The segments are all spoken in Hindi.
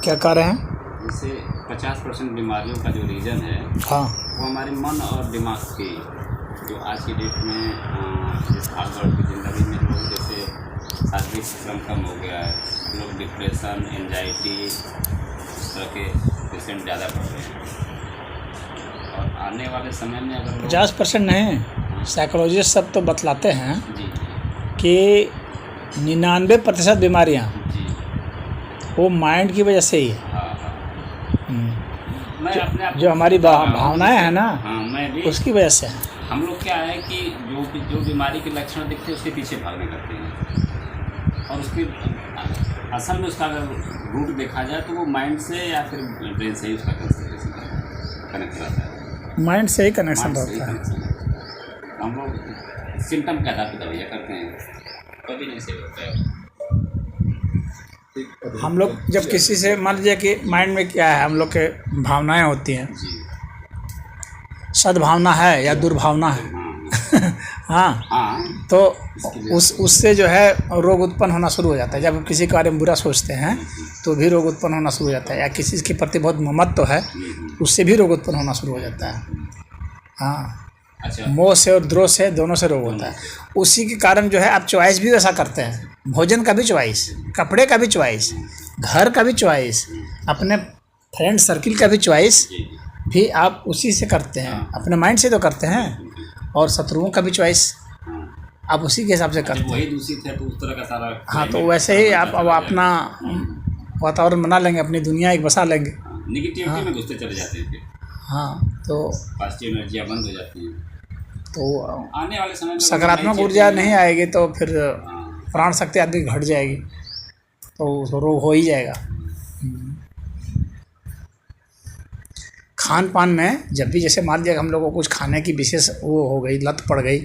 क्या कह रहे हैं? जैसे 50% बीमारियों का जो रीज़न है हाँ वो हमारे मन और दिमाग की, जो आज की डेट में जिस भागदौड़ की ज़िंदगी में लोग जैसे शारीरिक श्रम कम हो गया है, लोग डिप्रेशन, एंजाइटी, इस तरह के पेशेंट ज़्यादा बढ़ रहे हैं। और आने वाले समय में अगर 50% नहीं, साइकोलॉजिस्ट सब तो बतलाते हैं जी कि 99% बीमारियाँ जी वो माइंड की वजह से ही है। हाँ मैं अपने आप जो हमारी भावनाएं हैं ना, हाँ मैं भी उसकी वजह से है। हम लोग क्या है कि जो बीमारी के लक्षण दिखते हैं उसके पीछे भागने लगते हैं, और उसकी असल में उसका अगर रूट देखा जाए तो वो माइंड से या फिर ब्रेन से ही उसका कनेक्ट रहता है। माइंड से ही कनेक्शन माइंड से ही रहता है। कनेक्शन है। हम लोग सिम्टम के आधार पर दवाइयाँ करते हैं, कभी नहीं सही होता है। हम लोग जब किसी से मान लीजिए कि माइंड में क्या है, हम लोग के भावनाएं होती हैं, जी सद्भावना है या दुर्भावना है। हाँ, हाँ तो उससे जो है रोग उत्पन्न होना शुरू हो जाता है। जब हम किसी कार्य में बुरा सोचते हैं तो भी रोग उत्पन्न होना शुरू हो जाता है, या किसी के प्रति बहुत ममत्व है उससे भी रोग उत्पन्न होना शुरू हो जाता है। हाँ, अच्छा मोह से और द्रोह से, दोनों से रोग होता है। उसी के कारण जो है आप चॉइस भी वैसा करते हैं, भोजन का भी चॉइस, कपड़े का भी चॉइस, घर का भी चॉइस, अपने फ्रेंड सर्किल का भी चॉइस भी आप उसी से करते हैं, अपने माइंड से तो करते हैं। और शत्रुओं का भी चॉइस आप उसी के हिसाब से करते हैं। वही दूषित है तो उस तरह का सारा। हाँ, तो वैसे ही आप अब अपना वातावरण बना लेंगे, अपनी दुनिया एक बसा लेंगे। निगेटिविटी में घुसते चले जाते हैं, फिर हाँ, तो पॉजिटिव एनर्जियाँ बंद हो जाती हैं। तो आने वाले समय में सकारात्मक ऊर्जा नहीं आएगी तो फिर प्राण शक्ति आदमी घट जाएगी, तो रोग हो ही जाएगा। खान पान में जब भी जैसे मान लिया हम लोगों को कुछ खाने की विशेष वो हो गई, लत पड़ गई,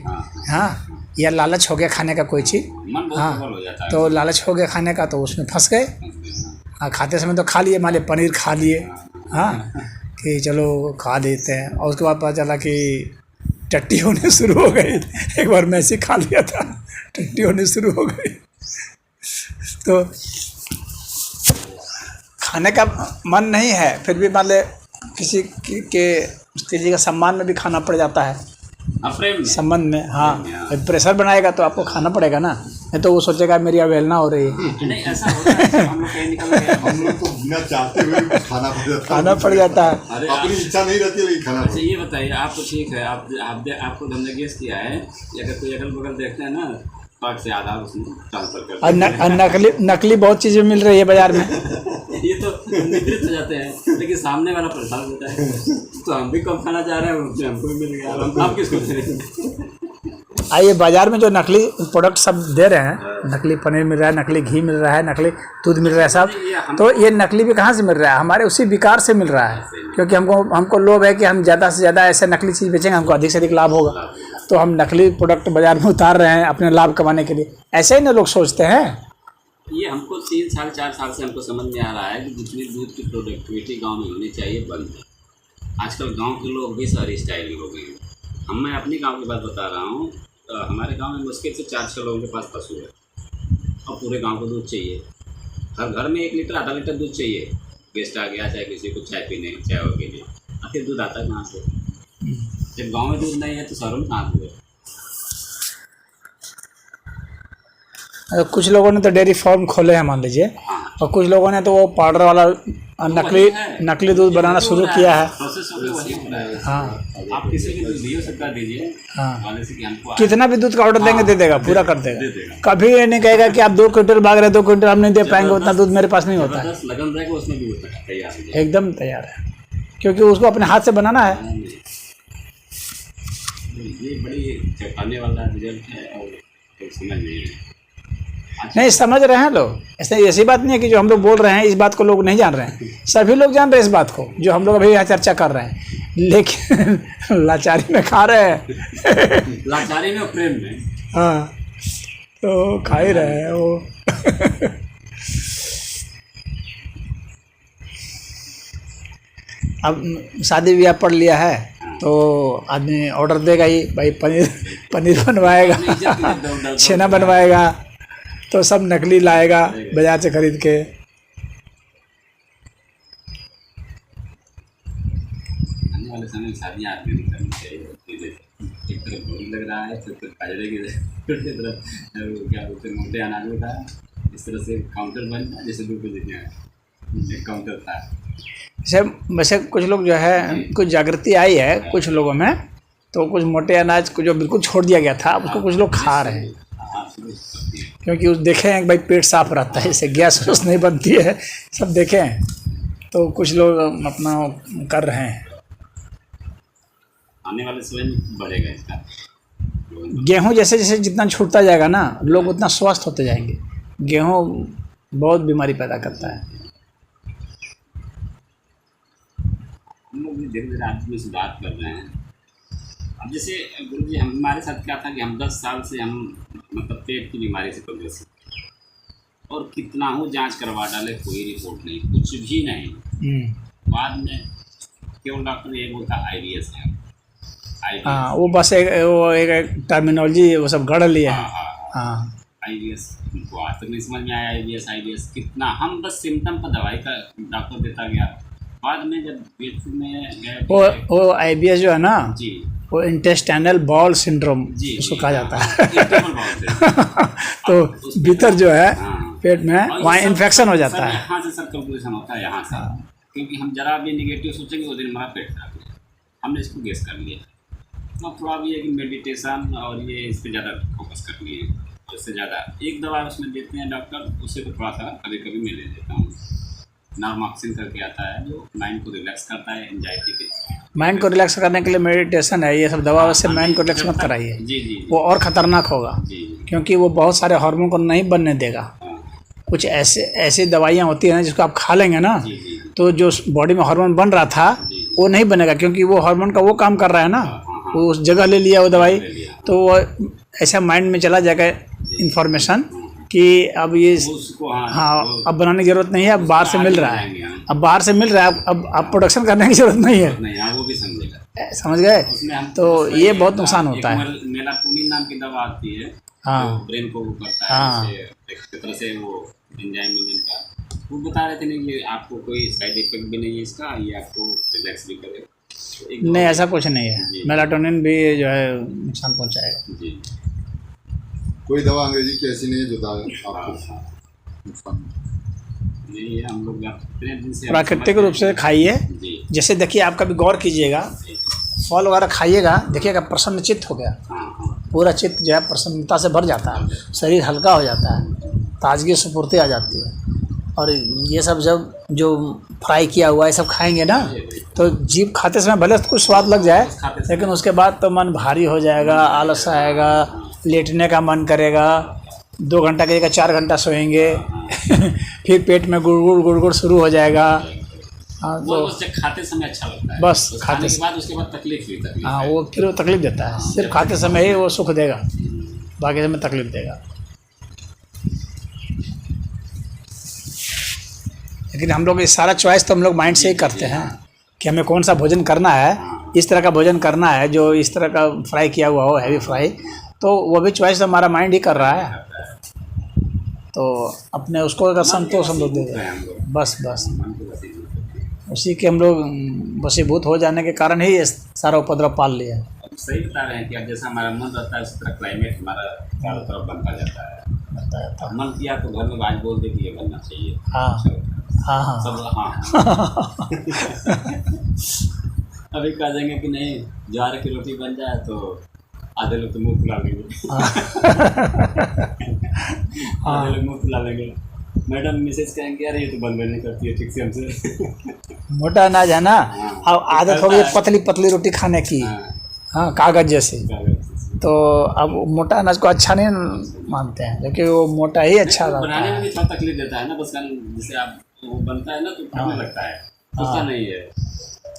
हाँ, या लालच हो गया खाने का कोई चीज़, मन बहुत प्रबल हो जाता है। तो लालच हो गया खाने का, तो उसमें फंस गए। हाँ, खाते समय तो खा लिए, मान लिया पनीर खा लिए, हाँ, कि चलो खा लेते हैं, और उसके बाद पता चला कि टट्टी होने शुरू हो गई। एक बार मैं ऐसे खा लिया था, टट्टी होने शुरू हो गई। तो खाने का मन नहीं है, फिर भी मान ले किसी का सम्मान में भी खाना पड़ जाता है, संबंध में। हाँ, प्रेशर बनाएगा तो आपको खाना पड़ेगा ना, नहीं तो वो सोचेगा मेरी अवहेलना हो रही है। नहीं ऐसा होता है, हम लोग कहीं निकल गए, हम लोग तो बिना चाहते हुए भी कुछ खाना पड़ जाता है। अरे अपनी इच्छा नहीं रहती लेकिन खाना अच्छा ये बताइए, आप तो ठीक है, आपको हमने गेस किया है, अगर कोई अगल बगल देखते हैं ना पार्ट से आधा उसमें ट्रांसफर कर और नकली बहुत चीज़ें मिल रही है बाजार में। ये तो निवृत्त हो जाते हैं, लेकिन सामने वाला परेशान होता है, तो हम भी कम खाना चाह रहे हैं, हमको भी मिल गया, हम किसको दे रहे हैं? आइए, बाजार में जो नकली प्रोडक्ट सब दे रहे हैं, नकली पनीर मिल रहा है, नकली घी मिल रहा है, नकली दूध मिल रहा है सब, तो ये नकली भी कहाँ से मिल रहा है? हमारे उसी विकार से मिल रहा है, क्योंकि हमको लोभ है कि हम ज़्यादा से ज़्यादा ऐसे नकली चीज़ बेचेंगे, हमको अधिक से अधिक लाभ होगा, तो हम नकली प्रोडक्ट बाजार में उतार रहे हैं अपने लाभ कमाने के लिए। ऐसे ही ना लोग सोचते हैं। ये हमको 3 साल 4 साल से हमको समझ में आ रहा है कि जितनी दूध की प्रोडक्टिविटी गांव में होनी चाहिए बंद है। आजकल गांव के लोग भी शहरी स्टाइल हो गए हैं। मैं अपने गांव की बात बता रहा हूँ, हमारे गांव में मुश्किल से 4-6 लोगों के पास पशु है, और पूरे गांव को दूध चाहिए। हर घर में 1 लीटर आधा लीटर दूध चाहिए। गेस्ट आ गया, चाहे किसी को चाय पीने चाय के लिए, आखिर दूध आता है कहाँ से? जब गाँव में दूध नहीं है तो शहरों में कहाँ दूध है? कुछ लोगों ने तो डेयरी फार्म खोले हैं मान लीजिए, और कुछ लोगों ने तो वो पाउडर वाला नकली दूध बनाना शुरू किया है। हाँ, आप किसी भी दूध से कर दीजिए, हाँ, हमको कितना भी दूध का ऑर्डर देंगे दे देगा, पूरा कर देगा। कभी ये नहीं कहेगा कि आप 2 क्विंटल भाग रहे, 2 क्विंटल हम नहीं दे पाएंगे, उतना दूध मेरे पास नहीं होता है। लगन रहेगा उसमें भी तैयार है, एकदम तैयार है, क्योंकि उसको अपने हाथ से बनाना है। ये बड़ी चौंकाने वाला रिजल्ट है, और समझ नहीं है। नहीं समझ रहे हैं लोग, ऐसी बात नहीं है कि जो हम लोग बोल रहे हैं इस बात को लोग नहीं जान रहे हैं, सभी लोग जान रहे हैं इस बात को, जो हम लोग अभी यहाँ चर्चा कर रहे हैं, लेकिन लाचारी में खा रहे हैं। लाचारी में, प्रेम में, हाँ, तो खा ही रहे हैं वो। अब शादी ब्याह पढ़ लिया है तो आदमी ऑर्डर देगा ही, भाई पनीर बनवाएगा, छेना बनवाएगा, तो सब नकली लाएगा बाजार से खरीद के। वाले समय में शादियाँ आदमी नहीं करनी चाहिए। एक तरफ भूख लग रहा है, फिर बाजरे की तरफ क्या बोलते हैं मोटे अनाजों का इस तरह से काउंटर बन रहा है, जैसे दूर देखिए एक काउंटर था। जैसे वैसे कुछ लोग जो है कुछ जागृति आई है कुछ लोगों में, तो कुछ मोटे अनाज को जो बिल्कुल छोड़ दिया गया था उसको कुछ लोग खा रहे हैं, क्योंकि उस देखे हैं कि भाई पेट साफ रहता है, इससे गैस वैस नहीं बनती है, सब देखे हैं, तो कुछ लोग अपना कर रहे हैं। आने वाले समय में बढ़ेगा इसका। गेहूँ जैसे जैसे जितना छूटता जाएगा ना लोग उतना स्वस्थ होते जाएंगे। गेहूँ बहुत बीमारी पैदा करता है। हम लोग भी धीरे धीरे आदमी में सुधार कर रहे हैं। अब जैसे गुरु जी हमारे साथ क्या था कि हम 10 साल से हम मतलब पेट की बीमारी से परेशान और कितना हो जांच करवा डाले, कोई रिपोर्ट नहीं, कुछ भी नहीं। बाद में केवल डॉक्टर ये बोलता IBS है। हाँ, वो बस एक टर्मिनोलॉजी वो सब गढ़ लिया है। हाँ IBS उनको आज तक नहीं समझ में आया। IBS कितना, हम बस सिम्टम पर दवाई का डॉक्टर देता गया। बाद में जब पेट में गए वो IBS जो है ना जी, वो इंटेस्टाइनल बॉल सिंड्रोम जी उसको कहा जाता है। irritable bowel syndrome। तो भीतर जो है हाँ। पेट में और ये वहाँ सब- इन्फेक्शन हो जाता सब है। यहाँ से सब कैलकुलेशन होता है यहाँ से, क्योंकि हम जरा भी निगेटिव सोचेंगे वो दिन हमारा पेट खराब है। हमने इसको गेस कर लिया। तो थोड़ा भी है कि मेडिटेशन और ये इस पर ज़्यादा फोकस कर लिए। उससे ज़्यादा एक दवा उसमें देते हैं डॉक्टर, उससे तो थोड़ा सा कभी कभी मैं ले लेता हूँ। नॉर्मॉक्सिन करके आता है जो माइंड को रिलैक्स करता है एंजाइटी पे। माइंड को रिलैक्स करने के लिए मेडिटेशन है, ये सब दवा से माइंड को रिलैक्स मत कराइए, जी जी वो और ख़तरनाक होगा, जी क्योंकि वो बहुत सारे हार्मोन को नहीं बनने देगा। हाँ, कुछ ऐसी दवाइयाँ होती हैं जिसको आप खा लेंगे ना जी जी तो जो बॉडी में हार्मोन बन रहा था जी। वो नहीं बनेगा, क्योंकि वो हार्मोन का वो काम कर रहा है ना, हाँ, वो उस जगह ले लिया वो दवाई, ले लिया। तो वो ऐसा माइंड में चला जाएगा इन्फॉर्मेशन कि अब ये उसको हाँ, हाँ वो अब बनाने की ज़रूरत नहीं है, अब बाहर से मिल रहा है, जाएंगे, हाँ। अब बाहर से मिल रहा है, अब आप प्रोडक्शन करने की ज़रूरत नहीं है। नहीं, हाँ वो भी समझेगा। समझ गए? उसमें हम तो ये बहुत नुकसान होता है। मेलाटोनिन नाम की दवा आती है हाँ। जो ब्रेन को वो करता है, हाँ। एक तरह से वो एंजाइम का वो बता रहे थे नहीं, ये आपको कोई साइड इफेक्ट भी नहीं है इसका, ये आपको रिलैक्स भी करे। तो एक नहीं, ऐसा कुछ नहीं है, जी। मेलाटोनिन भी जो है नुकसान पहुंचाएगा। जी कोई दवा अंग्रेजी की ऐसी नहीं है जो आपको हाँ। नुकसान। नहीं ये हम लोग इतने दिन से प्राकृतिक रूप से खाइए। जी जैसे देखिए, आप कभी गौर कीजिएगा, फल वगैरह खाइएगा, देखिएगा प्रसन्न चित्त हो गया, हाँ हाँ पूरा चित्त जो है प्रसन्नता से भर जाता है, शरीर हल्का हो जाता है, ताजगी स्फूर्ति आ जाती है। और ये सब जब जो फ्राई किया हुआ है सब खाएंगे ना, तो जीभ खाते समय भले कुछ स्वाद लग जाए, लेकिन उसके बाद तो मन भारी हो जाएगा, आलस आएगा, लेटने का मन करेगा, 2 घंटा की जगह 4 घंटा सोएंगे फिर पेट में गुड़गुड़ शुरू हो जाएगा। हाँ वो तो उससे खाते समय अच्छा लगता है, बस तो खाते खाने के बाद उसके बाद तकलीफ हुई तकलीफ हाँ है। वो फिर वो तकलीफ देता है, सिर्फ खाते समय ही वो सुख देगा, बाकी समय तकलीफ देगा। लेकिन हम लोग ये सारा चॉइस तो हम लोग माइंड से ही करते हैं कि हमें कौन सा भोजन करना है, इस तरह का भोजन करना है जो इस तरह का फ्राई किया हुआ हो, हैवी फ्राई, तो वो भी चॉइस हमारा माइंड ही कर रहा है। तो अपने उसको अगर संतोष हम लोग दे दें, बस बस उसी के हम लोग वशीभूत हो जाने के कारण ही ये सारा उपद्रव पाल लिया है। अब सही बता रहे हैं कि अब जैसा हमारा मन रहता है उसी तरह क्लाइमेट हमारा चारों तरफ बनता जाता है। अब मन किया तो घर में आज बोल दे कि ये बनना चाहिए। हाँ हाँ हाँ सब हाँ अभी कह देंगे कि नहीं ज्वार की रोटी बन जाए तो आधे लोग तो मुँह फुला लेंगे आधे लोग मुँह फुला लेंगे। मैडम मैसेज कहेंगे यार ये तो बंद नहीं करती है ठीक से हमसे। मोटा अनाज है ना, अब आदत हो गई पतली पतली रोटी खाने की, हाँ कागज जैसे, तो अब मोटा अनाज को अच्छा नहीं मानते हैं, लेकिन वो मोटा ही अच्छा लगता बनाने में है। भी थोड़ा तकलीफ देता है ना, बस जैसे आप वो बनता है ना तो खाने लगता है, उसका नहीं है।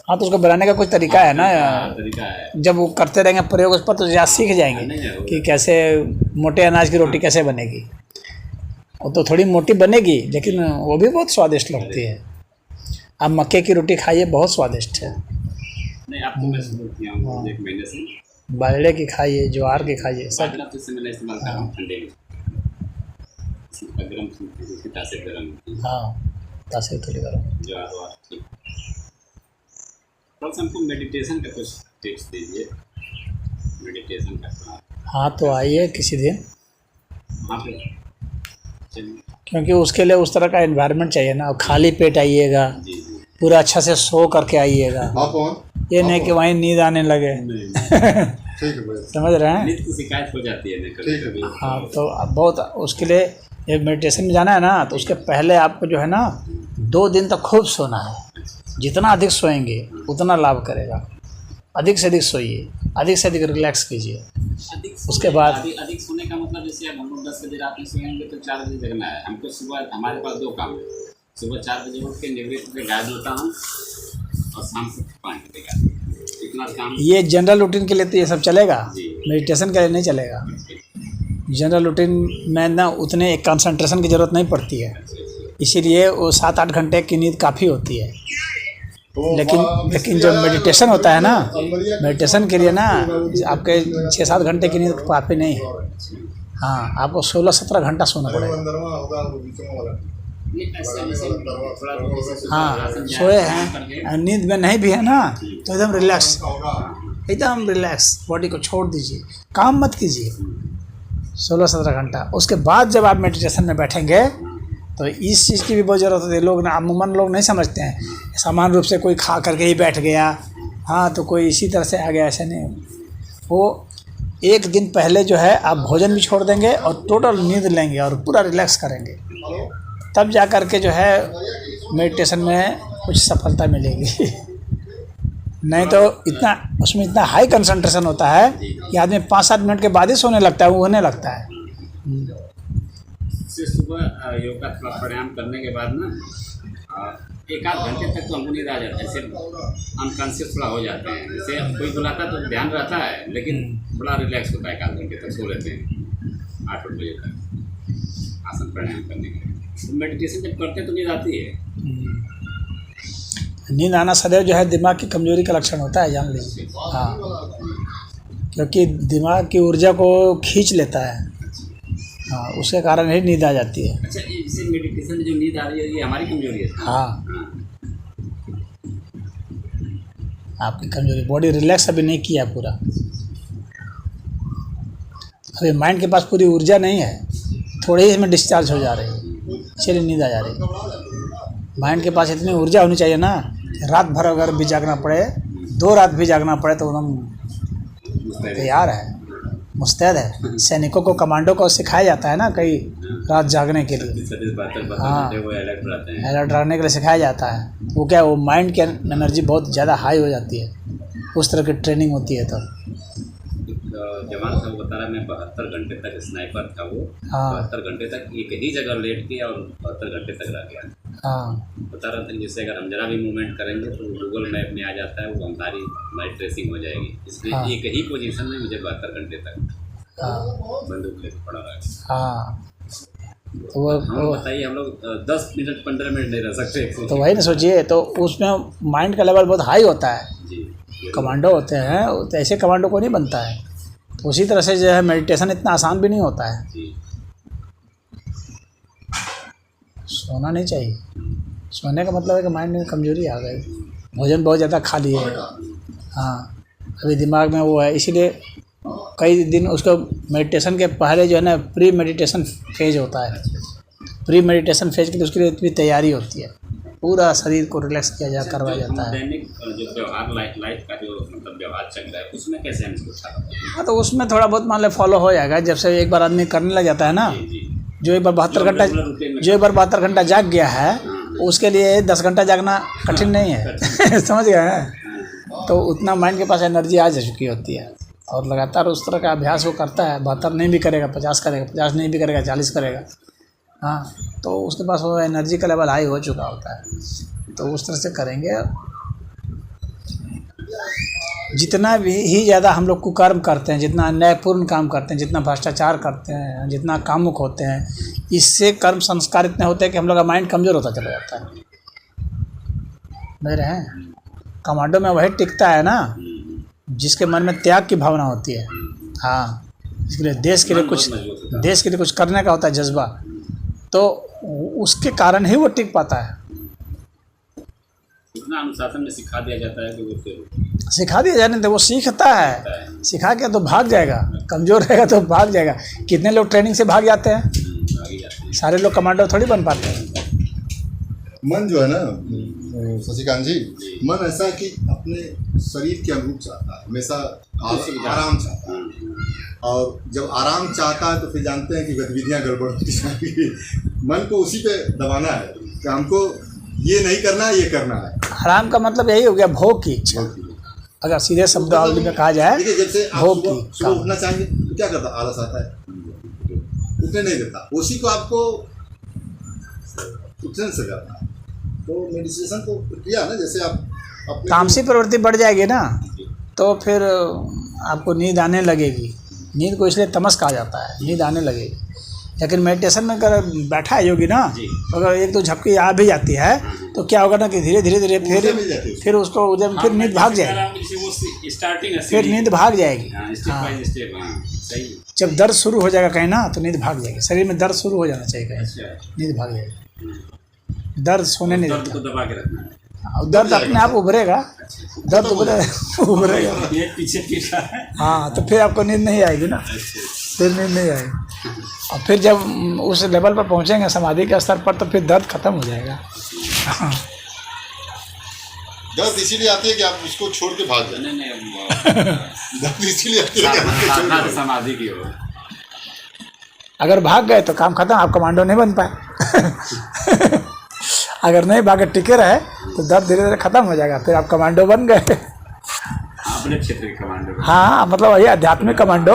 हाँ तो उसको बनाने का कुछ तरीका है ना, तरीका है। जब वो करते रहेंगे प्रयोग उस पर तो ज़्यादा सीख नहीं जाएंगे है वो। कि कैसे मोटे अनाज की रोटी कैसे बनेगी। वो तो थोड़ी मोटी बनेगी लेकिन वो भी बहुत स्वादिष्ट लगती है। आप मक्के की रोटी खाइए, बहुत स्वादिष्ट है। नहीं आपको मैं शुरू किया हूँ 1 महीने से। बाजरे की खाइए, ज्वार की खाइए, सब। बाजरा तो इस समय मैं इस्तेमाल कर रहा हूँ ठंडे में, गर्म उसकी तासीर गर्म होती है। हाँ तासीर थोड़ी गर्म। ज्वार वार ठीक। थोड़ा सा हमको मेडिटेशन का कुछ टिप्स दीजिए, मेडिटेशन करना। हाँ तो आइए किसी दिन, वहाँ पे चलिए। क्योंकि उसके लिए उस तरह का एनवायरनमेंट चाहिए ना। और खाली पेट आइएगा, जी जी पूरा अच्छा से सो करके आइएगा, आप कौन? ये नहीं कि वहीं नींद आने लगे। ठीक है भैया, समझ रहे हैं? नींद की शिकायत हो जाती है ना कभी ठीक है। कभी। हाँ तो अब बहुत उसके लिए, ये मेडिटेशन में जाना है ना, तो उसके पहले आपको जो है ना 2 दिन तक खूब सोना है। जितना अधिक सोएंगे उतना लाभ करेगा। अधिक से अधिक सोइए, अधिक से अधिक रिलैक्स कीजिए। उसके बाद अधिक सोने का मतलब जैसे अब हम लोग 10 बजे रात में सोएंगे तो 4 बजे जगना है हमको। सुबह हमारे पास 2 काम है, सुबह 4 बजे उठ के निवृत्त पे गाय धोता हूँ और शाम को 5 बजे गाय, इतना काम। ये जनरल रूटीन के लिए तो ये सब चलेगा, जी। मेडिटेशन के लिए नहीं चलेगा। जनरल रूटीन में ना उतने कंसंट्रेशन की ज़रूरत नहीं पड़ती है, इसीलिए वो 7-8 घंटे की नींद काफ़ी होती है। लेकिन जो मेडिटेशन होता है ना, मेडिटेशन के लिए ना आपके 6-7 घंटे की नींद काफ़ी नहीं है। हाँ, आपको 16-17 घंटा सोना पड़ेगा। हाँ, सोए हैं, नींद में नहीं भी है ना तो एकदम रिलैक्स, एकदम रिलैक्स, बॉडी को छोड़ दीजिए, काम मत कीजिए 16-17 घंटा। उसके बाद जब आप मेडिटेशन में बैठेंगे तो इस चीज़ की भी बहुत ज़रूरत होती है। लोग ना, अमूमन लोग नहीं समझते हैं, समान रूप से कोई खा करके ही बैठ गया, हाँ तो कोई इसी तरह से आ गया, ऐसा नहीं। वो 1 दिन पहले जो है आप भोजन भी छोड़ देंगे और टोटल नींद लेंगे और पूरा रिलैक्स करेंगे, तब जा कर के जो है मेडिटेशन में कुछ सफलता मिलेगी। नहीं तो इतना उसमें इतना हाई कंसंट्रेशन होता है कि आदमी 5-7 मिनट के बाद ही सोने लगता है, वो होने लगता है। से सुबह योगा थोड़ा प्राणायाम करने के बाद ना 1-8 घंटे तक तो हमको नींद आ जाता है, ऐसे अनकॉन्शियस थोड़ा हो जाते हैं। जैसे कोई बुलाता तो ध्यान रहता है, लेकिन बड़ा रिलैक्स होता है। 1-8 घंटे तक सो लेते हैं 8 बजे तक आसन प्राणायाम करने के लिए। तो मेडिटेशन जब करते हैं तो नींद आती है। नींद आना सदैव जो है दिमाग की कमजोरी का लक्षण होता है, जान लीजिए। हाँ, क्योंकि दिमाग की ऊर्जा को खींच लेता है, हाँ, उसके कारण ही नींद आ जाती है। अच्छा, इससे मेडिटेशन में जो नींद आ रही है ये हमारी कमजोरी है? हाँ, आपकी कमजोरी, बॉडी रिलैक्स अभी नहीं किया पूरा, अभी माइंड के पास पूरी ऊर्जा नहीं है, थोड़ी ही इसमें डिस्चार्ज हो जा रही है, इसलिए नींद आ जा रही है। माइंड के पास इतनी ऊर्जा होनी चाहिए ना, रात भर अगर भी जागना पड़े, 2 रात भी जागना पड़े तो एकदम तैयार है, मुस्तैद है। सैनिकों को, कमांडो को सिखाया जाता है ना कई रात जागने के लिए। हाँ, अलर्ट रहने के लिए सिखाया जाता है। वो क्या, वो माइंड की एनर्जी बहुत ज़्यादा हाई हो जाती है, उस तरह की ट्रेनिंग होती है। तो जवान था, वो बता रहा मैं 72 घंटे तक स्नाइपर था वो। हाँ। 72 घंटे तक एक ही जगह लेट किया और 72 घंटे तक रह गया। हाँ, बता रहा था जैसे अगर हम जरा भी मूवमेंट करेंगे तो गूगल मैप में आ जाता है, वो हमारी ट्रेसिंग हो जाएगी। इसलिए हाँ। एक ही पोजीशन में मुझे 72 घंटे तक हाँ, बंदूक लेकर पड़ा रहा। हाँ, तो वो बताइए, हम लोग 10 मिनट 15 मिनट नहीं रह सकते। तो वही ना सोचिए, तो उसमें माइंड का लेवल बहुत हाई होता है। जी, कमांडो होते हैं तो ऐसे कमांडो को नहीं बनता है। तो उसी तरह से जो है मेडिटेशन इतना आसान भी नहीं होता है। जी। सोना नहीं चाहिए, सोने का मतलब है कि माइंड में कमजोरी आ गई, भोजन बहुत ज़्यादा खा लिए। हाँ, अभी दिमाग में वो है, इसीलिए कई दिन उसको मेडिटेशन के पहले जो है ना प्री मेडिटेशन फेज होता है। प्री मेडिटेशन फेज की तो उसके लिए इतनी तैयारी होती है, पूरा शरीर को रिलैक्स किया जा करवाया जाता है। दैनिक जो व्यवहार लाइफ का जो मतलब व्यवहार चल रहा है उसमें कैसे हम इसको अच्छा? हाँ, तो उसमें थोड़ा बहुत मान लो फॉलो हो जाएगा। जब से एक बार आदमी करने लग जाता है ना, जो एक बार 72 घंटा जाग गया है, उसके लिए 10 घंटा जागना कठिन नहीं है। समझ गए हैं? तो उतना माइंड के पास एनर्जी आ जा चुकी होती है, और लगातार उस तरह का अभ्यास वो करता है। 72 नहीं भी करेगा, 50 करेगा, 50 नहीं भी करेगा, 40 करेगा। हाँ, तो उसके पास वो एनर्जी का लेवल हाई हो चुका होता है। तो उस तरह से करेंगे। जितना भी ही ज़्यादा हम लोग कुकर्म करते हैं, जितना अन्यायपूर्ण काम करते हैं, जितना भ्रष्टाचार करते हैं, जितना कामुक होते हैं, इससे कर्म संस्कार इतने होते हैं कि हम लोग का माइंड कमज़ोर होता चला जाता है। मेरे हैं कमांडो में वही टिकता है ना जिसके मन में त्याग की भावना होती है। हाँ, इसके लिए देश के लिए कुछ करने का होता है जज्बा, तो उसके कारण ही वो टिक पाता है। इतना अनुशासन में सिखा दिया जाता है कि वो फिर सिखा दिया जाने तो वो सीखता है, सिखा के तो भाग जाएगा, कमज़ोर रहेगा तो भाग जाएगा। कितने लोग ट्रेनिंग से भाग जाते हैं, आगे जाते हैं। सारे लोग कमांडो थोड़ी बन पाते हैं। मन जो है ना शशिकांत जी, मन ऐसा कि अपने शरीर के अनुरूप चाहता है, हमेशा आराम चाहता है, और जब आराम चाहता है तो फिर जानते हैं कि गतिविधियां गड़बड़ होती जाएंगी। मन को उसी पे दबाना है कि हमको ये नहीं करना है, ये करना है। आराम का मतलब यही हो गया भोग की इच्छा। अगर सीधे शब्दावली में कहा जाए, देखिए जब से आप भोग सुबह उठना चाहेंगे तो क्या करता, आलस आता है, उठने नहीं देता, उसी को आपको उठने से करना है। तो मेडिटेशन तो प्रक्रिया ना, जैसे आप अपने तामसी प्रवृत्ति बढ़ जाएगी ना तो फिर आपको नींद आने लगेगी। नींद को इसलिए तमस कहा जाता है, नींद आने लगेगी। लेकिन मेडिटेशन में अगर बैठा है योगी ना, तो अगर एक दो झपकी आ भी जाती है तो क्या होगा ना कि धीरे धीरे फिर उसको उधर फिर नींद भाग जाएगी, फिर नींद भाग जाएगी। जब दर्द शुरू हो जाएगा कहीं ना तो नींद भाग जाएगी। शरीर में दर्द शुरू हो जाना चाहिए कहीं, नींद भाग जाएगी। दर्द सोने नहीं देता, दबा के रखना है। और दर्द अपने आप उभरेगा, दर्द उभरेगा। पीछे हाँ, तो फिर आपको नींद नहीं आएगी ना, फिर नींद नहीं आएगी। और फिर जब उस लेवल पर पहुंचेंगे समाधि के स्तर पर तो फिर दर्द खत्म हो जाएगा। दर्द इसीलिए आती है कि आप उसको छोड़ के भाग जाए। दर्द इसीलिए आती है कि आप उसको छोड़ के समाधि की हो। अगर भाग गए तो काम खत्म, आप कमांडो नहीं बन पाए। अगर नहीं भागे टिके रहे तो दर्द धीरे धीरे खत्म हो जाएगा, फिर आप कमांडो बन गए। अपने क्षेत्र के कमांडो। हाँ, मतलब ये आध्यात्मिक कमांडो।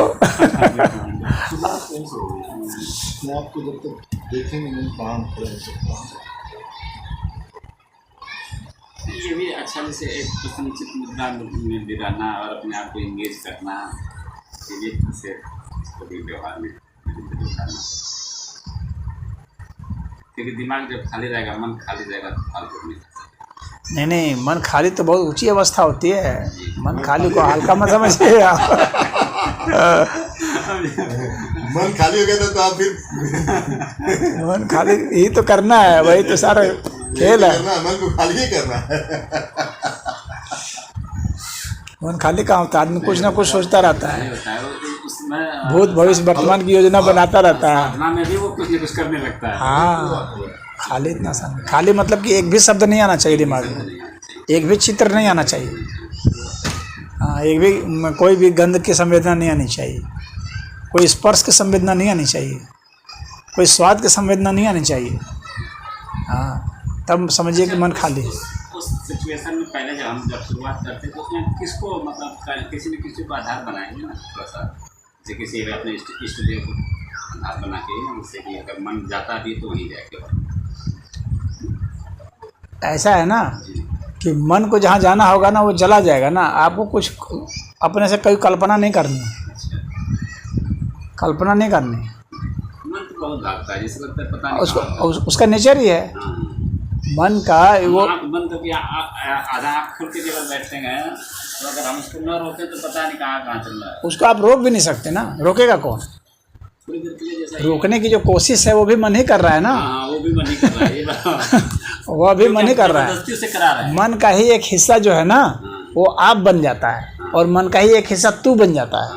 आपको जब तक देखेंगे नहीं काम ये भी अच्छा, जैसे एक प्रसन्नचित्त मुद्रा में भी रहना और अपने आप को इंगेज करना, ये भी से इसको भी व्यवहार में करना। क्योंकि दिमाग जब खाली रहेगा, मन खाली रहेगा तो फालतू नहीं। नहीं, मन खाली तो बहुत ऊंची अवस्था होती है। मन खाली को हल्का मत समझिए आप। मन खाली हो गया तो आप फिर मन खाली यही तो करना है, वही तो सारा खेल है। मन को खाली ही करना है। मन खाली कहाँ होता है, आदमी कुछ ना कुछ सोचता रहता है, उसमें भूत भविष्य वर्तमान की योजना बनाता रहता है। साधना में भी वो कुछ न कुछ करने लगता है। हाँ, खाली इतना सा, खाली मतलब कि एक भी शब्द नहीं आना चाहिए दिमाग में, एक भी चित्र नहीं आना चाहिए। हाँ, एक भी कोई भी गंध की संवेदना नहीं आनी चाहिए, कोई स्पर्श की संवेदना नहीं आनी चाहिए, कोई स्वाद की संवेदना नहीं आनी चाहिए। हाँ, तब समझिए कि मन खाली है। उस सिचुएशन में पहले जब शुरुआत करते हैं तो उसमें किसको मतलब किसी न किसी को आधार बनाएंगे ना, थोड़ा सा जैसे किसी अपने इष्ट देव को आधार बना के ना, उससे कि अगर मन जाता भी तो वहीं जाके। ऐसा है ना कि मन को जहाँ जाना होगा ना वो चला जाएगा ना, आपको कुछ अपने से कोई कल्पना नहीं करनी, कल्पना नहीं करनी। मन तो बहुत भागता है, जैसे लगता है पता नहीं उसका नेचर ही है मन का। वो मन तो कि आधा आँख खुल के केवल बैठते हैं, तो अगर हम उसको न रोकें तो पता नहीं कहाँ चल रहा है। उसको आप रोक भी नहीं सकते ना, रोकेगा कौन? थोड़ी देर के लिए जैसा रोकने की जो कोशिश है वो भी मन ही कर रहा है ना। हाँ, वो भी मन ही कर रहा है। वो भी मन ही कर रहा है, जबरदस्ती से करा रहा है। मन का ही एक हिस्सा जो है ना वो आप बन जाता है, और मन का ही एक हिस्सा तू बन जाता है।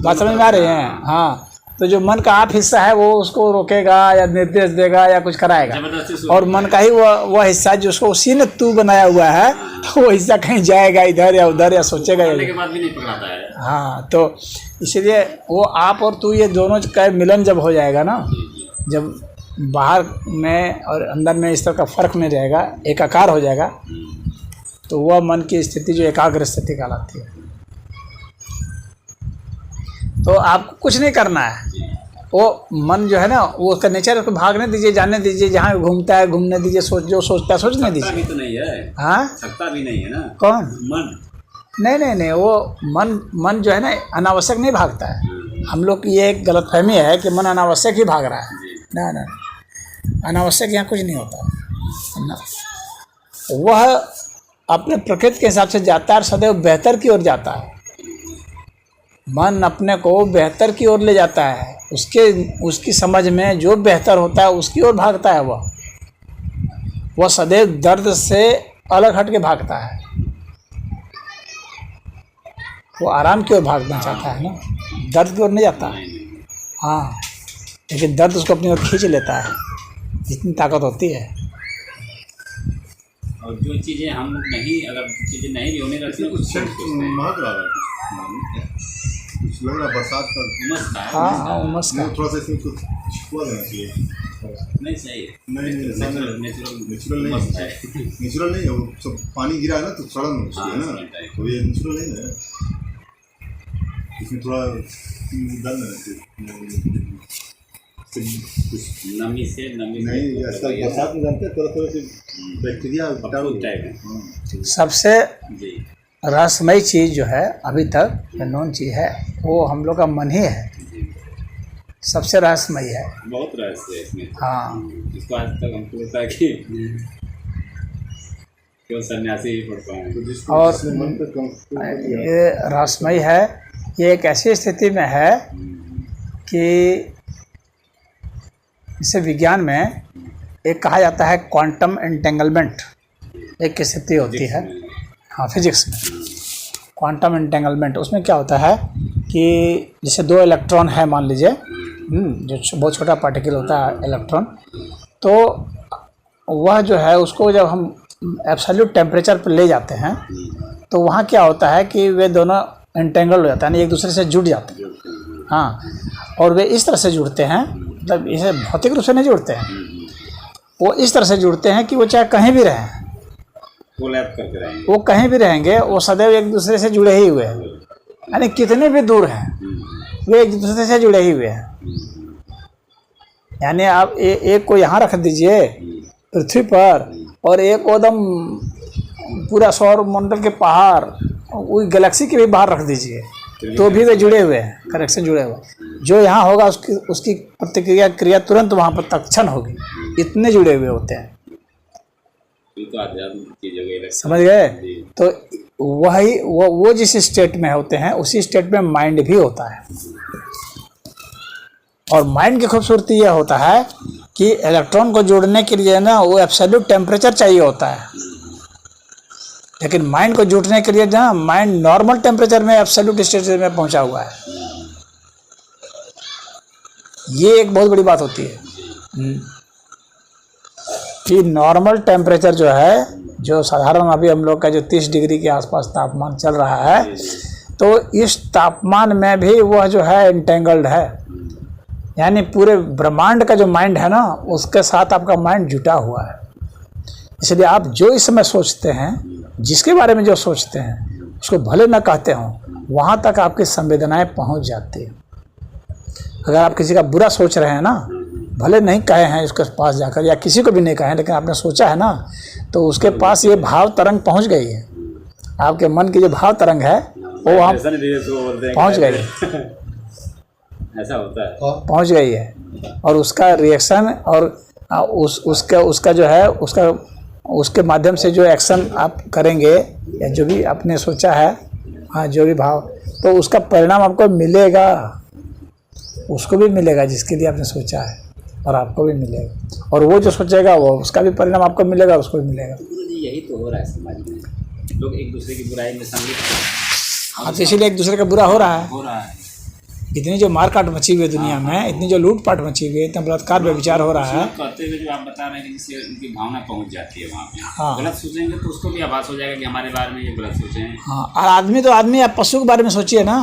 बात समझ में आ रही है? हाँ, तो जो मन का आप हिस्सा है वो उसको रोकेगा या निर्देश देगा या कुछ कराएगा, और मन का ही वह हिस्सा जिसको उसी ने तू बनाया हुआ है, तो वो हिस्सा कहीं जाएगा इधर या उधर या सोचेगा के बाद भी नहीं पकड़ाता है। हाँ, तो इसीलिए वो आप और तू ये दोनों का मिलन जब हो जाएगा ना, जब बाहर में और अंदर में इस तरह का फर्क नहीं रहेगा, एकाकार हो जाएगा, तो वह मन की स्थिति जो एकाग्र स्थिति कहलाती है। तो आपको कुछ नहीं करना है, वो मन जो है ना वो उसका नेचर, उसको भागने दीजिए, जाने दीजिए, जहाँ घूमता है घूमने दीजिए, जो सोचता है सोचने दीजिए। भी तो नहीं है। हाँ, सकता भी नहीं है ना। कौन? मन। नहीं, वो मन जो है ना अनावश्यक नहीं भागता है। हम लोग की ये एक गलतफहमी है कि मन अनावश्यक ही भाग रहा है। ना, अनावश्यक यहाँ कुछ नहीं होता ना। वह अपने प्रकृति के हिसाब से जाता है और सदैव बेहतर की ओर जाता है। मन अपने को बेहतर की ओर ले जाता है, उसकी समझ में जो बेहतर होता है उसकी ओर भागता है वह। वह सदैव दर्द से अलग हट के भागता है, वो आराम की ओर भागना चाहता है ना, दर्द की ओर नहीं जाता। हाँ, लेकिन दर्द उसको अपनी ओर खींच लेता है, जितनी ताकत होती है। और जो चीज़ें हम लोग नहीं, अगर चीज़ें नहीं भी होने लगती कुछ महक रहा है, कुछ लग रहा बरसात का उमस का है। हाँ, उमस का। थोड़ा सा इसमें कुछ हुआ देना चाहिए। नहीं सही है, नहीं नेचुरल नेचुरल उमस नहीं है। नेचुरल नहीं है, वो सब पानी गिरा है ना, तो सड़न उसकी है हाँ, ना, सड़न टाइप। तो ये नेचुरल नहीं है। इसमें थोड़ा डल नमी से नहीं, आजकल बरसात में जानते हैं थोड़ा सी बैक्टीरिया कीटाणु टाइप है। सबसे जी रहस्यमयी चीज़ जो है अभी तक जो नॉन चीज़ है, वो हम लोग का मन ही है, सबसे रहस्यमयी है। बहुत रहस्य है इसमें। हाँ, इसको आज तक हमको लगता है कि क्यों सन्यासी ही पढ़ पाए। और मन पे कम ये रहस्यमयी है। ये एक ऐसी स्थिति में है कि इसे विज्ञान में एक कहा जाता है क्वांटम एंटेंगलमेंट, एक स्थिति होती है। हाँ, फिजिक्स में क्वांटम एंटेंगलमेंट। उसमें क्या होता है कि जैसे दो इलेक्ट्रॉन है मान लीजिए, जो बहुत छोटा पार्टिकल होता है इलेक्ट्रॉन, तो वह जो है उसको जब हम एब्सोल्यूट टेम्परेचर पर ले जाते हैं तो वहाँ क्या होता है कि वे दोनों एंटेंगल हो जाता है, यानी एक दूसरे से जुड़ जाते हैं। हाँ, और वे इस तरह से जुड़ते हैं, मतलब इसे भौतिक रूप से नहीं जुड़ते हैं, वो इस तरह से जुड़ते हैं कि वो चाहे कहीं भी रहें, कोलैप करके रहेंगे, वो कहीं भी रहेंगे, वो सदैव एक दूसरे से जुड़े ही हुए हैं। यानी कितने भी दूर हैं वे एक दूसरे से जुड़े ही हुए हैं। यानी आप एक को यहाँ रख दीजिए पृथ्वी पर, और एक एकदम पूरा सौर मंडल के पहाड़, वो गैलेक्सी के भी बाहर रख दीजिए, तो भी वे जुड़े हुए हैं, कनेक्शन जुड़े हुए हैं। जो यहाँ होगा उसकी प्रतिक्रिया क्रिया तुरंत वहाँ पर तत्क्षण होगी, इतने जुड़े हुए होते हैं। तो आध्यात्म की जगह समझ गए? तो वही वो जिस स्टेट में होते हैं उसी स्टेट में माइंड भी होता है। और माइंड की खूबसूरती यह होता है कि इलेक्ट्रॉन को जोड़ने के लिए ना वो एब्सोल्यूट टेम्परेचर चाहिए होता है, लेकिन माइंड को जुड़ने के लिए ना माइंड नॉर्मल टेम्परेचर में एब्सोल्यूट स्टेट में पहुंचा हुआ है। ये एक बहुत बड़ी बात होती है कि नॉर्मल टेम्परेचर जो है, जो साधारण अभी हम लोग का जो 30 डिग्री के आसपास तापमान चल रहा है, तो इस तापमान में भी वह जो है एंटेंगल्ड है। यानी पूरे ब्रह्मांड का जो माइंड है ना, उसके साथ आपका माइंड जुटा हुआ है। इसलिए आप जो इस समय सोचते हैं, जिसके बारे में जो सोचते हैं, उसको भले न कहते हों, वहाँ तक आपकी संवेदनाएं पहुँच जाती हैं। अगर आप किसी का बुरा सोच रहे हैं ना, भले नहीं कहे हैं उसके पास जाकर, या किसी को भी नहीं कहे, लेकिन आपने सोचा है ना, तो उसके पास ये भाव तरंग पहुँच गई है। आपके मन की जो भाव तरंग है वो वहाँ पहुँच गई है, ऐसा होता है, पहुँच गई है। और उसका रिएक्शन और उसका जो है उसके माध्यम से जो एक्शन आप करेंगे, या जो भी आपने सोचा है, हाँ, जो भी भाव, तो उसका परिणाम आपको मिलेगा, उसको भी मिलेगा जिसके लिए आपने सोचा है, और आपको भी मिलेगा। और वो जो सोचेगा वो उसका भी परिणाम आपको मिलेगा, उसको भी मिलेगा। यही तो हो रहा है समाज में, लोग एक दूसरे की बुराई में संलिप्त हैं। हाँ, तो इसीलिए एक दूसरे का बुरा हो रहा है। इतनी जो मारकाट मची हुई है दुनिया में, इतनी जो लूटपाट मची हुई है, इतना बलात्कार व्यभिचार हो रहा है। कहते हुए जो आप बता रहे हैं कि जिससे उनकी भावना पहुंच जाती है वहाँ पे, हाँ, गलत सोचेंगे तो उसको भी आभास हो जाएगा कि हमारे बारे में ये गलत सोचे हैं। हाँ, और आदमी आप पशु के बारे में सोचिए ना,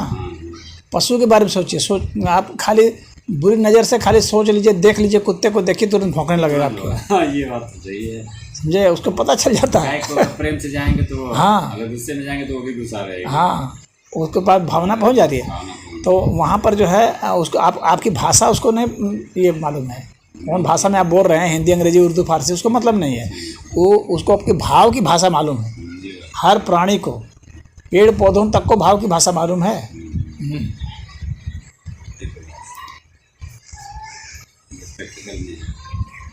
पशु के बारे में सोचिए। आप खाली बुरी नज़र से खाली सोच लीजिए, देख लीजिए, कुत्ते को देखिए तुरंत भौंकने लगेगा आपको। हाँ, ये बात तो सही है, समझे? उसको पता चल जाता है। प्रेम से जाएंगे तो, हाँ, अगर गुस्से में जाएंगे तो वो भी गुस्सा रहेगा। हाँ, उसके पास भावना पहुंच जाती है। तो वहाँ पर जो है उसको आपकी भाषा उसको नहीं ये मालूम है, कौन भाषा में आप बोल रहे हैं, हिंदी, अंग्रेजी, उर्दू, फारसी, उसको मतलब नहीं है। वो उसको आपके भाव की भाषा मालूम है। हर प्राणी को, पेड़ पौधों तक को भाव की भाषा मालूम है।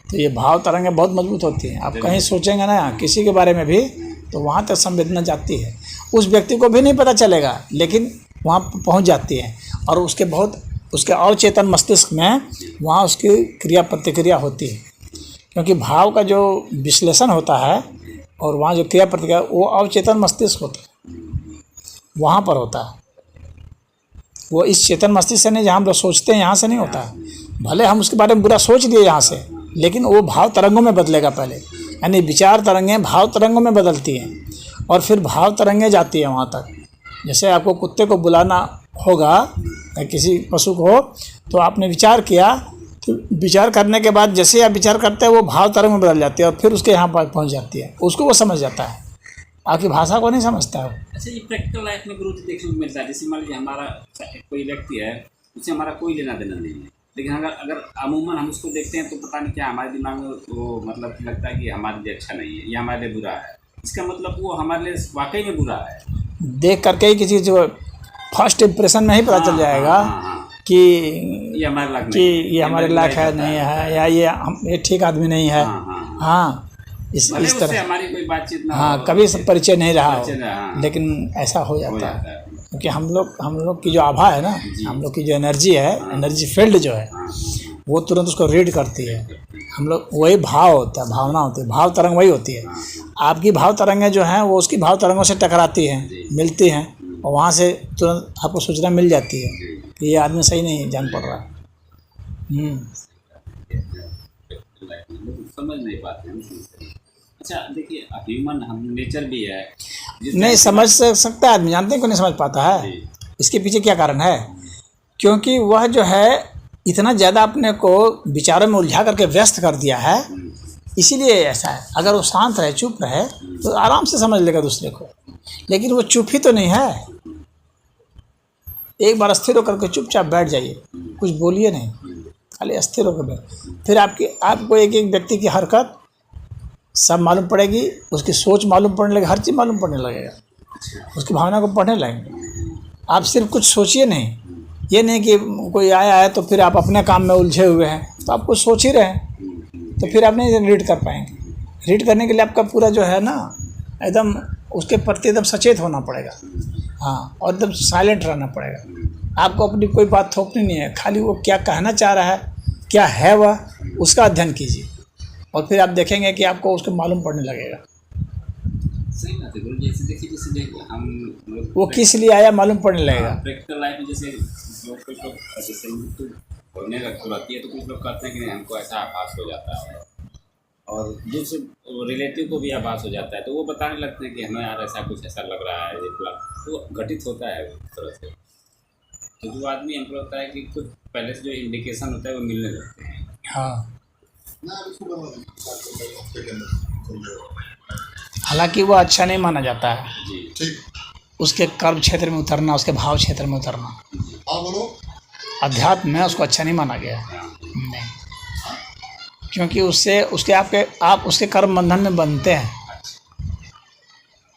तो ये भाव तरंगें बहुत मजबूत होती हैं। आप कहीं सोचेंगे ना किसी के बारे में भी, तो वहाँ तक संवेदना जाती है। उस व्यक्ति को भी नहीं पता चलेगा, लेकिन वहाँ पहुँच जाती है, और उसके अवचेतन मस्तिष्क में वहाँ उसकी क्रिया प्रतिक्रिया होती है। क्योंकि भाव का जो विश्लेषण होता है और वहाँ जो क्रिया प्रतिक्रिया वो अवचेतन मस्तिष्क होता है, वहाँ पर होता है। वो इस चेतन मस्तिष्क से नहीं, जहाँ हम लोग सोचते हैं यहाँ से नहीं होता है। भले हम उसके बारे में बुरा सोच लिए यहाँ से, लेकिन वो भाव तरंगों में बदलेगा पहले, यानी विचार तरंगें भाव तरंगों में बदलती हैं और फिर भाव तरंगें जाती हैं वहाँ तक। जैसे आपको कुत्ते को बुलाना होगा या किसी पशु को, तो आपने विचार किया, तो विचार करने के बाद जैसे आप विचार करते हैं वो भाव तरंग में बदल जाती है और फिर उसके यहाँ पर पहुँच जाती है, उसको वो समझ जाता है, आपकी भाषा को नहीं समझता है। अच्छा, ये प्रैक्टिकल लाइफ में गुरु जी देखने को मिलता है। जैसे मान लीजिए हमारा कोई व्यक्ति है, उससे हमारा कोई लेना देना नहीं है, लेकिन अगर अगर अमूमन हम उसको देखते हैं तो पता नहीं क्या हमारे दिमाग में वो मतलब लगता है कि हमारे लिए अच्छा नहीं है या हमारे लिए बुरा है। इसका मतलब वो हमारे लिए वाकई में बुरा है। देख करके ही किसी जो फर्स्ट इम्प्रेशन में ही पता चल जाएगा कि ये हमारे लायक कि नहीं, ये हमारे लायक है नहीं है, या ये ठीक आदमी नहीं है। हाँ, इस भले तरह उससे हमारी कोई बातचीत ना हाँ, हो, कभी से परिचय नहीं रहा परिचय ना, हो, हाँ। लेकिन ऐसा हो हो जाता जाता है। है। क्योंकि हम लोग की जो आभा है ना, हम लोग की जो एनर्जी है, एनर्जी फील्ड जो है, वो तुरंत उसको रीड करती है। हम लोग वही भाव होता है, भावना होती है, भाव तरंग वही होती है। आपकी भाव तरंगें जो हैं वो उसकी भाव तरंगों से टकराती हैं, मिलती हैं, और वहाँ से तुरंत आपको सूचना मिल जाती है कि ये आदमी सही नहीं जान पड़ रहा है। समझ नहीं पाते हैं। अच्छा देखिए, ह्यूमन हम नेचर भी है, नहीं समझ सकता है आदमी, जानते हैं क्यों नहीं समझ पाता है? इसके पीछे क्या कारण है? क्योंकि वह जो है इतना ज़्यादा अपने को विचारों में उलझा करके व्यस्त कर दिया है, इसीलिए ऐसा है। अगर वो शांत रहे, चुप रहे, तो आराम से समझ लेगा दूसरे को, लेकिन वो चुप ही तो नहीं है। एक बार स्थिर होकर के चुपचाप बैठ जाइए, कुछ बोलिए नहीं, खाली स्थिर होकर बैठ। फिर आपको एक एक व्यक्ति की हरकत सब मालूम पड़ेगी, उसकी सोच मालूम पड़ने लगेगी, हर चीज़ मालूम पड़ने लगेगा, उसकी भावना को पढ़ने लगेंगे। आप सिर्फ कुछ सोचिए नहीं, ये नहीं कि कोई आया है तो फिर आप अपने काम में उलझे हुए हैं, तो आप कुछ सोच ही रहे हैं, तो फिर आप नहीं रीड कर पाएंगे। रीड करने के लिए आपका पूरा जो है ना, एकदम उसके प्रति एकदम सचेत होना पड़ेगा। हाँ, और एकदम साइलेंट रहना पड़ेगा। आपको अपनी कोई बात थोपनी नहीं है, खाली वो क्या कहना चाह रहा है, क्या है वह, उसका अध्ययन कीजिए, और फिर आप देखेंगे कि आपको उसको मालूम पड़ने लगेगा सही बात है गुरु जी। जैसे हम लोग वो किस लिए आया मालूम पड़ने लगेगा। प्रैक्टिकल लाइफ में जैसे कुछ लोग जैसे होने लगती है तो कुछ लोग कहते हैं कि नहीं हमको ऐसा आभास हो जाता है, और दूसरे रिलेटिव को भी आभास हो जाता है, तो वो बताने लगते हैं कि हमें यार ऐसा कुछ ऐसा लग रहा है, तो घटित होता है उस तरह से। तो जो आदमी हमको लगता है कि कुछ पहले से जो इंडिकेशन होता है वो मिलने लगते हैं। हाँ, हालांकि वो अच्छा नहीं माना जाता है जी, उसके कर्म क्षेत्र में उतरना, उसके भाव क्षेत्र में उतरना। हाँ बोलो। अध्यात्म में उसको अच्छा नहीं माना गया है, नहीं, क्योंकि उससे आप उसके कर्म बंधन में बनते हैं।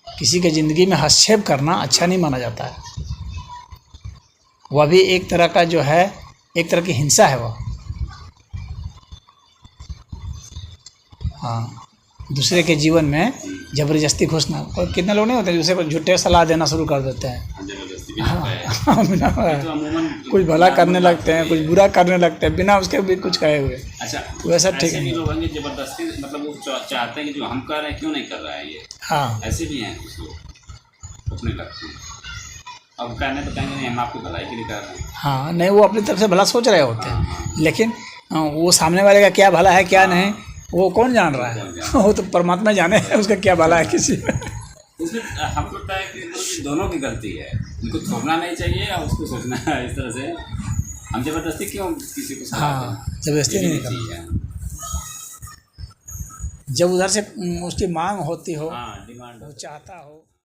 किसी के ज़िंदगी में हस्तक्षेप करना अच्छा नहीं माना जाता है। वह भी एक तरह का जो है, एक तरह की हिंसा है वह। हाँ, दूसरे के जीवन में ज़बरदस्ती घुसना। और कितने लोग नहीं होते दूसरे को झूठे सलाह देना शुरू कर देते हैं। जबरदस्ती भी हाँ, होता है। बिना तो अमूमन कुछ भला करने लगते हैं, कुछ बुरा करने लगते हैं, बिना उसके भी कुछ कहे हुए। अच्छा, वैसा ठीक ऐसे भी नहीं। लोग हैं कि जबरदस्ती मतलब वो चाहते हैं कि जो हम कर रहे हैं क्यों नहीं कर रहा है ये। हाँ, ऐसे भी हैं कुछ लोग, उठने लगते हैं। अब कहने तो कहेंगे नहीं हम आपकी भलाई के लिए कर रहे हैं। हाँ, नहीं, वो अपनी तरफ से भला सोच रहे होते हैं, लेकिन वो सामने वाले का क्या भला है क्या नहीं, वो कौन जान रहा है? वो तो परमात्मा जाने है उसका क्या भला है किसी में। इसमें हमको लगता है कि दोनों की गलती है, उनको थोपना नहीं चाहिए और उसको सोचना है इस तरह से। हम जबरदस्ती क्यों किसी को सलाह दें? हाँ, जबरदस्ती ये भी नहीं चीज़ है। जब उधर से उसकी मांग होती हो, हाँ, डिमांड वो चाहता हो।